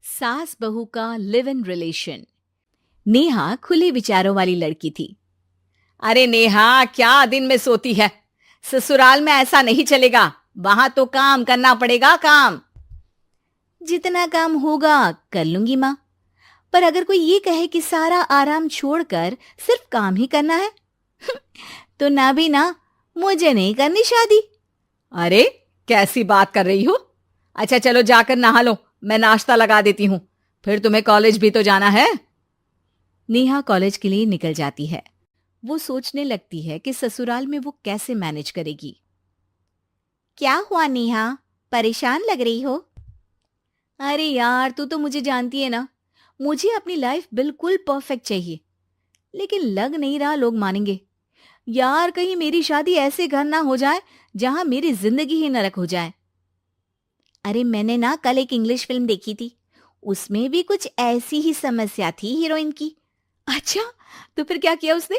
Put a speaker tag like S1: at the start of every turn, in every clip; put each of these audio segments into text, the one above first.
S1: सास बहू का लिव इन रिलेशन। नेहा खुले विचारों वाली लड़की थी।
S2: अरे नेहा, क्या दिन में सोती है? ससुराल में ऐसा नहीं चलेगा। वहां तो काम करना पड़ेगा, काम।
S1: जितना काम होगा कर लूंगी माँ, पर अगर कोई ये कहे कि सारा आराम छोड़कर सिर्फ काम ही करना है तो ना भी ना, मुझे नहीं करनी शादी।
S2: अरे कैसी बात कर रही हो? अच्छा चलो जाकर नहा लो, मैं नाश्ता लगा देती हूँ। फिर तुम्हें कॉलेज भी तो जाना है।
S1: नेहा कॉलेज के लिए निकल जाती है। वो सोचने लगती है कि ससुराल में वो कैसे मैनेज करेगी। क्या हुआ नेहा, परेशान लग रही हो? अरे यार, तू तो मुझे जानती है ना, मुझे अपनी लाइफ बिल्कुल परफेक्ट चाहिए, लेकिन लग नहीं रहा लोग मानेंगे। यार, कहीं मेरी शादी ऐसे घर ना हो जाए जहां मेरी जिंदगी ही नरक हो जाए। अरे मैंने ना कल एक इंग्लिश फिल्म देखी थी, उसमें भी कुछ ऐसी ही समस्या थी हीरोइन की। अच्छा, तो फिर क्या किया उसने?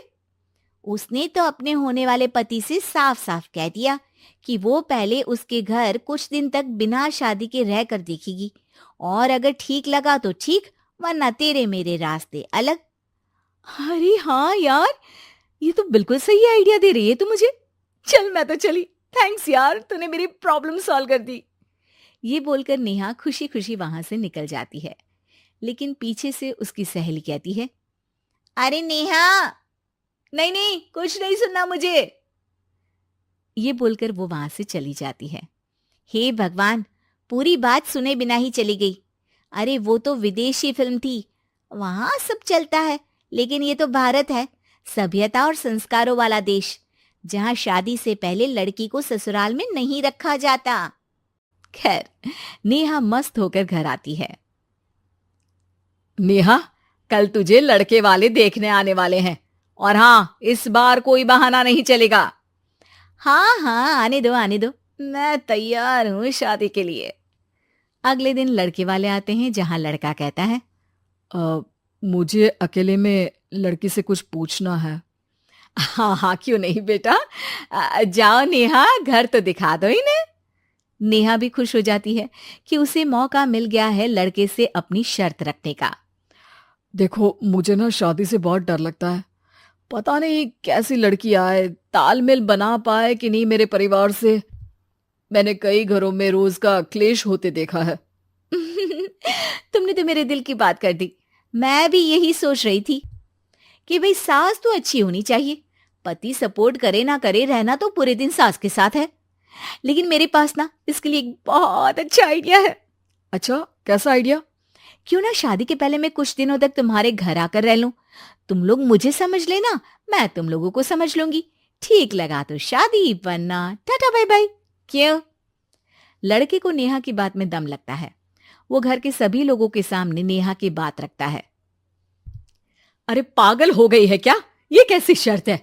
S1: उसने तो अपने होने वाले पति से साफ साफ कह दिया कि वो पहले उसके घर कुछ दिन तक बिना शादी के रह कर देखेगी, और अगर ठीक लगा तो ठीक, वरना तेरे मेरे रास्ते अलग। अरे हाँ यार, ये तो बिल्कुल सही आइडिया दे रही है तू मुझे। चल मैं तो चली, थैंक्स यार, तूने मेरी प्रॉब्लम सॉल्व कर दी। ये बोलकर नेहा खुशी खुशी वहां से निकल जाती है, लेकिन पीछे से उसकी सहेली कहती है, अरे नेहा, नहीं नहीं, कुछ नहीं सुनना मुझे। ये बोलकर वो वहां से चली जाती है। हे भगवान, पूरी बात सुने बिना ही चली गई। अरे वो तो विदेशी फिल्म थी, वहां सब चलता है, लेकिन ये तो भारत है, सभ्यता और संस्कारों वाला देश, जहां शादी से पहले लड़की को ससुराल में नहीं रखा जाता। खैर, नेहा मस्त होकर घर आती है।
S2: नेहा, कल तुझे लड़के वाले देखने आने वाले हैं, और हाँ, इस बार कोई बहाना नहीं चलेगा।
S1: हाँ हाँ, आने दो आने दो, मैं तैयार हूं शादी के लिए। अगले दिन लड़के वाले आते हैं, जहां लड़का कहता है,
S2: मुझे अकेले में लड़की से कुछ पूछना है। हाँ हाँ, क्यों नहीं बेटा, जाओ नेहा, घर तो दिखा दो इन्हें।
S1: नेहा भी खुश हो जाती है कि उसे मौका मिल गया है लड़के से अपनी शर्त रखने का।
S2: देखो, मुझे ना शादी से बहुत डर लगता है। पता नहीं कैसी लड़की आए, तालमेल बना पाए कि नहीं मेरे परिवार से। मैंने कई घरों में रोज का क्लेश होते देखा है।
S1: तुमने तो मेरे दिल की बात कर दी। मैं भी यही सोच रही थी कि भाई सास तो अच्छी होनी चाहिए, पति सपोर्ट करे ना करे, रहना तो पूरे दिन सास के साथ है। लेकिन मेरे पास ना इसके लिए एक बहुत अच्छा आइडिया है।
S2: अच्छा, कैसा आइडिया?
S1: क्यों ना शादी के पहले मैं कुछ दिनों तक तुम्हारे घर आकर रह लूं, तुम लोग मुझे समझ लेना, मैं तुम लोगों को समझ लूंगी। ठीक लगा तो शादी, वरना टाटा बाय बाय। क्यों? लड़के को नेहा की बात में दम लगता है। वो घर के सभी लोगों के सामने नेहा की बात रखता है।
S2: अरे पागल हो गई है क्या? ये कैसी शर्त है?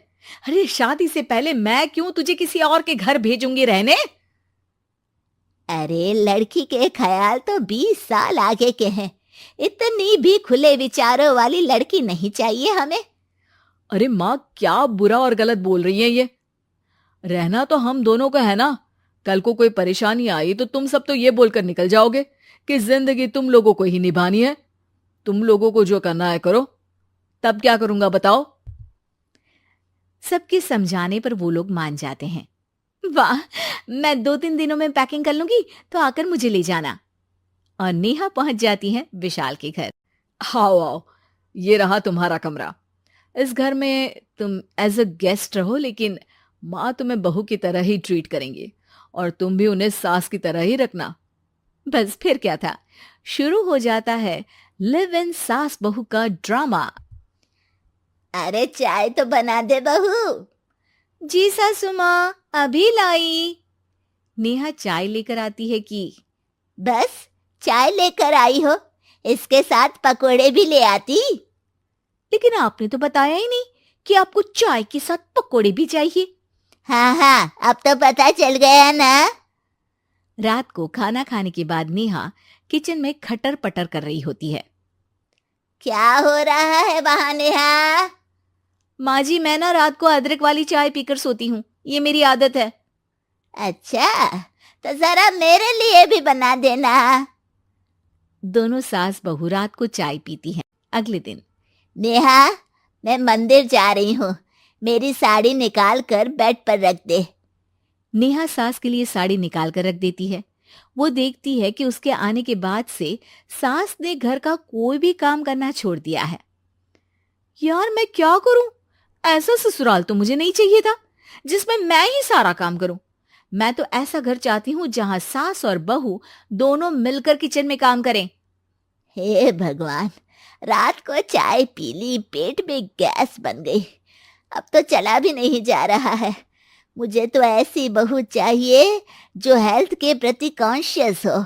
S2: अरे शादी से पहले मैं क्यों तुझे किसी और के घर भेजूंगी रहने?
S1: अरे लड़की के ख्याल तो 20 साल आगे के हैं, इतनी भी खुले विचारों वाली लड़की नहीं चाहिए हमें।
S2: अरे माँ, क्या बुरा और गलत बोल रही है ये? रहना तो हम दोनों का है ना। कल को कोई परेशानी आई तो तुम सब तो ये बोलकर निकल जाओगे कि जिंदगी तुम लोगों को ही निभानी है। तुम लोगों को जो करना है करो। तब क्या करूंगा बताओ?
S1: सबके समझाने पर वो लोग मान जाते हैं। वाह, मैं 2-3 दिनों में पैकिंग कर लूंगी, तो आकर मुझे ले जाना। और नेहा पहुंच जाती है विशाल के घर।
S2: आओ आओ, ये रहा तुम्हारा कमरा। इस घर में तुम एज अ गेस्ट रहो, लेकिन माँ तुम्हें बहू की तरह ही ट्रीट करेंगी, और तुम भी उन्हें सास की तरह ही रखना।
S1: बस फिर क्या था, शुरू हो जाता है लिव इन सास बहू का ड्रामा। अरे चाय तो बना दे बहू। जी सासू माँ, अभी लाई। नेहा चाय लेकर आती है कि बस चाय लेकर आई हो, इसके साथ पकोड़े भी ले आती। लेकिन आपने तो बताया ही नहीं कि आपको चाय के साथ पकोड़े भी चाहिए। हाँ हाँ, अब तो पता चल गया ना। रात को खाना खाने के बाद नेहा किचन में खटर पटर कर रही होती है। क्या हो रहा है वहां नेहा? माँ जी, मैं ना रात को अदरक वाली चाय पीकर सोती हूँ, ये मेरी आदत है। अच्छा, तो जरा मेरे लिए भी बना देना। दोनों सास बहू रात को चाय पीती हैं। अगले दिन,
S3: नेहा, मैं मंदिर जा रही हूँ, मेरी साड़ी निकाल कर बेड पर रख दे।
S1: नेहा सास के लिए साड़ी निकाल कर रख देती है। वो देखती है कि उसके आने के बाद से सास ने घर का कोई भी काम करना छोड़ दिया है। यार मैं क्या करूं? ऐसा ससुराल तो मुझे नहीं चाहिए था जिसमें मैं ही सारा काम करूं। मैं तो ऐसा घर चाहती हूं जहां सास और बहू दोनों मिलकर किचन में काम करें।
S3: हे भगवान, रात को चाय पी ली, पेट में गैस बन गई, अब तो चला भी नहीं जा रहा है। मुझे तो ऐसी बहू चाहिए जो हेल्थ के प्रति कॉन्शियस हो,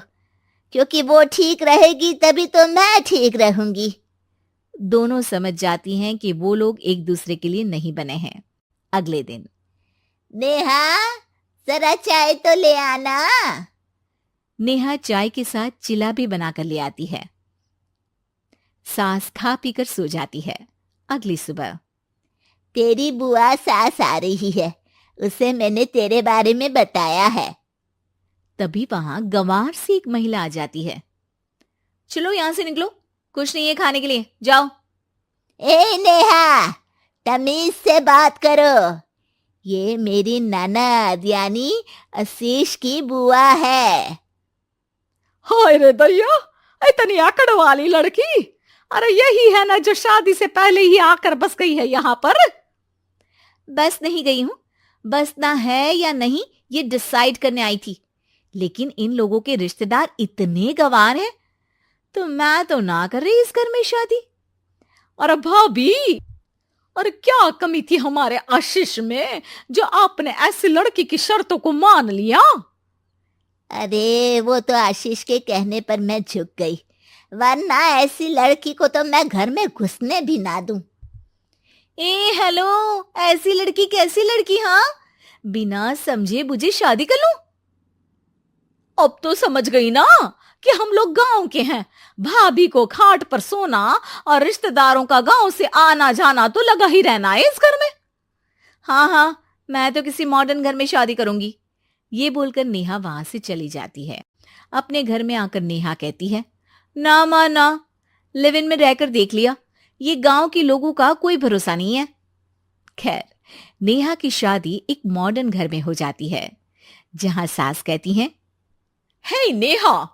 S3: क्योंकि वो ठीक रहेगी तभी तो मैं ठीक रहूंगी।
S1: दोनों समझ जाती हैं कि वो लोग एक दूसरे के लिए नहीं बने हैं। अगले दिन,
S3: नेहा, जरा चाय तो ले आना।
S1: नेहा चाय के साथ चिला भी बनाकर ले आती है। सास खा पीकर सो जाती है। अगली सुबह,
S3: तेरी बुआ सास आ रही है, उसे मैंने तेरे बारे में बताया है।
S1: तभी वहां गंवार से एक महिला आ जाती है। चलो यहां से निकलो, कुछ नहीं है खाने के लिए, जाओ।
S3: ए नेहा, तमीज से बात करो, ये मेरी ननद यानी आशीष की बुआ है।
S2: हाय रे दैया, इतनी आकड़ वाली लड़की! अरे यही है ना जो शादी से पहले ही आकर बस गई है यहाँ पर।
S1: बस नहीं गई हूं, बसना है या नहीं ये डिसाइड करने आई थी, लेकिन इन लोगों के रिश्तेदार इतने गंवार हैं तो मैं तो ना कर रही इस घर में शादी।
S2: अरे भाभी, और क्या कमी थी हमारे आशीष में जो आपने ऐसी लड़की की शर्तों को मान लिया?
S3: अरे वो तो आशीष के कहने पर मैं झुक गई, वरना ऐसी लड़की को तो मैं घर में घुसने भी ना दूं।
S1: ए हेलो, ऐसी लड़की कैसी लड़की? हाँ, बिना समझे बुझे शादी कर लूं?
S2: अब तो समझ गई ना कि हम लोग गांव के हैं। भाभी को खाट पर सोना और रिश्तेदारों का गांव से आना जाना तो लगा ही रहना है इस घर में।
S1: हाँ हाँ, मैं तो किसी मॉडर्न घर में शादी करूंगी। ये बोलकर नेहा वहां से चली जाती है। अपने घर में आकर नेहा कहती है, ना मां ना, लिव इन में रहकर देख लिया, ये गांव के लोगों का कोई भरोसा नहीं है। खैर, नेहा की शादी एक मॉडर्न घर में हो जाती है, जहां सास कहती हैं,
S2: हे नेहा,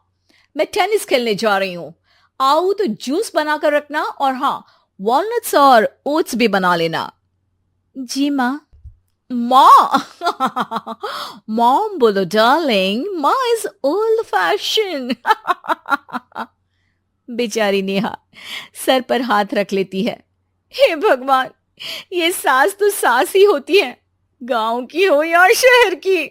S2: मैं टेनिस खेलने जा रही हूं, आओ तो जूस बनाकर रखना, और हाँ, वॉलनट्स और ओट्स भी बना लेना।
S1: जी माँ।
S2: माँ मॉम बोलो डार्लिंग, माँ इज ओल्ड फैशन।
S1: बेचारी नेहा सर पर हाथ रख लेती है। हे भगवान, ये सास तो सास ही होती है, गांव की हो या शहर की।